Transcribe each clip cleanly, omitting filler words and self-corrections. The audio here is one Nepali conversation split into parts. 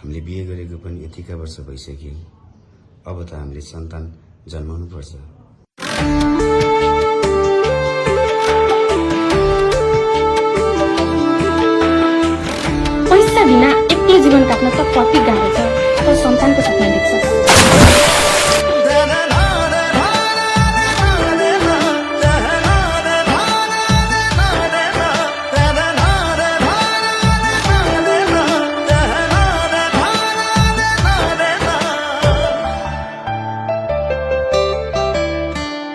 हामीले बिहे गरेको पनि यतिका वर्ष भइसक्यो। अब त हामीले सन्तान जन्माउनु पर्छ। पैसा बिना एक्लै जीवन काट्न त कति गाह्रो छ, तर सन्तानको सपना देख्छस्।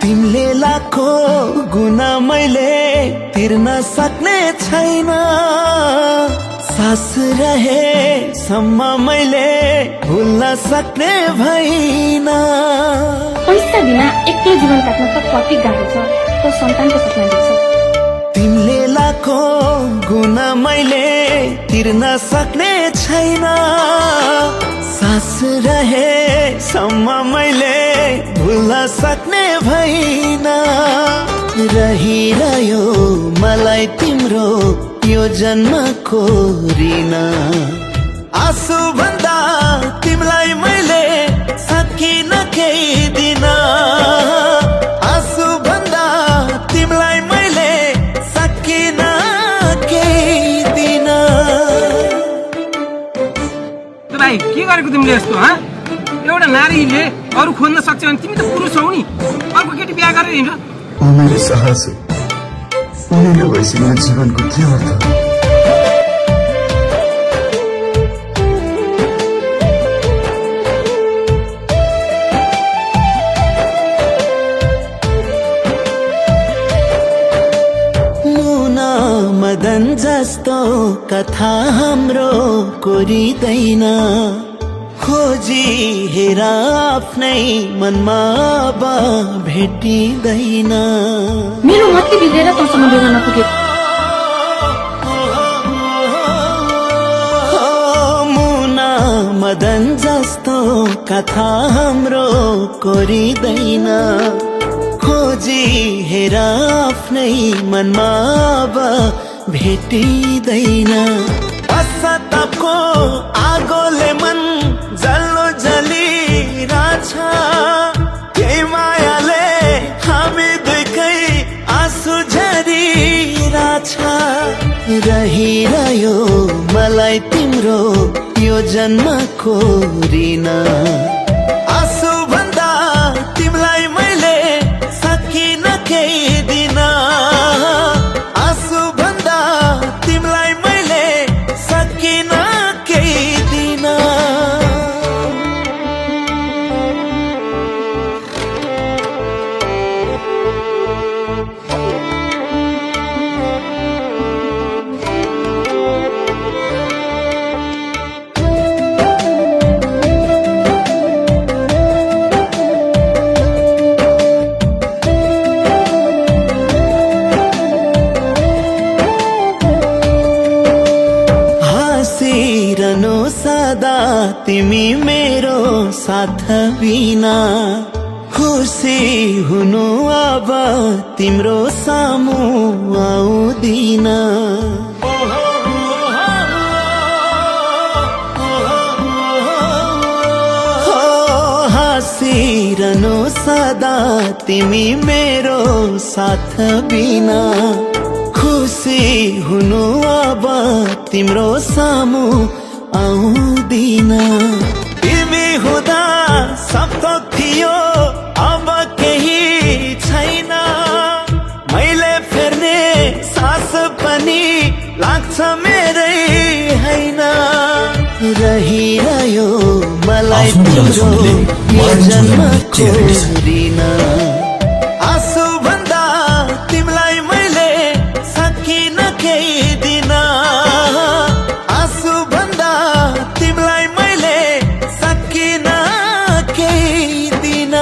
तिमीले लाखौं गुना मैले तिर्न सक्ने छैन। सास रहे सम्म मैले भुल्न सक्ने भइन। पैसा बिना एक्लै जीवन काट्न त कति गाह्रो छ, तर सन्तानको सपना देख्छस्। तिमीले लाखौं गुना मैले तिर्न सक्ने छैन। सास रहे सम्म मैले भुल्न सक्ने भइन। रहिरह्यो मलाई तिम्रो यो जन्मको ऋण। आँसु भन्दा तिमीलाई मैले सकिन केही दिन। आँसु भन्दा तिमीलाई मैले सकिन केही दिन। भाइ के गरेको तिमीले यस्तो? एउटा नारीले अरू खोज्न सक्छ भने तिमी त पुरुष हौ नि, अर्को केटी बिहा गरेर हिँड्छ। मेरो साहस उनीले भएपछि मेरो जीवनको के अर्थ? मुना मदन जस्तो कथा हाम्रो कोरिदैन। खोजी हेर आफ्नै मनमा अब भेटिँदैन। मेरो मती बिग्रेर तँसँग बेला नपुगेको। मुना मदन जस्तो कथा हाम्रो कोरिदैन। खोजी हेर आफ्नै मनमा अब भेटिँदैन। पश्चातापको आगोले मन जल्लो जलिरहेछ। त्यही मायाले हामी दुईकै आँसु झरिरहेछ। रहिरह्यो मलाई तिम्रो यो जन्मको ऋण। आँसु भन्दा तिमीलाई मैले सकिन केही दिन। आँसु भन्दा तिमीलाई मैले सकिन केही दिन। हाँसिरहनु सदा तिमी मेरो साथ बिना। खुसी हुनु अब तिम्रो सामु आउँदिन। हाँसिरहनु सदा तिमी मेरो साथ बिना। खुसी हुनु अब तिम्रो सामु आउँदिन। तिमी हुँदा सब थोक थियो, अब केही छैन। मैले फेर्ने सास पनि लाग्छ मेरै हैन। रहिरह्यो मलाई तिम्रो यो जन्मको ऋण। आँसु भन्दा तिमीलाई मैले सकिन केही दिन। आँसु भन्दा तिमीलाई मैले सकिन केही दिन।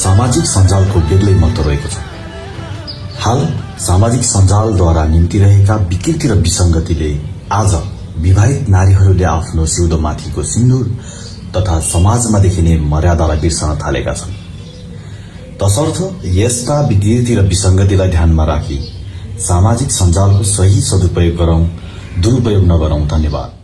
सामाजिक सञ्जालको बेग्लै महत्त्व रहेको छ। हाल सामाजिक सञ्जालद्वारा निम्तिरहेका विकृति र विसंगतिले आज विवाहित नारीहरूले आफ्नो सिउँदोमाथिको सिन्दूर तथा समाजमा देखिने मर्यादालाई बिर्सन थालेका छन्। तसर्थ यस्ता विकृति र विसंगतिलाई ध्यानमा राखी सामाजिक सञ्जालको सही सदुपयोग गरौं, दुरुपयोग नगरौं। धन्यवाद।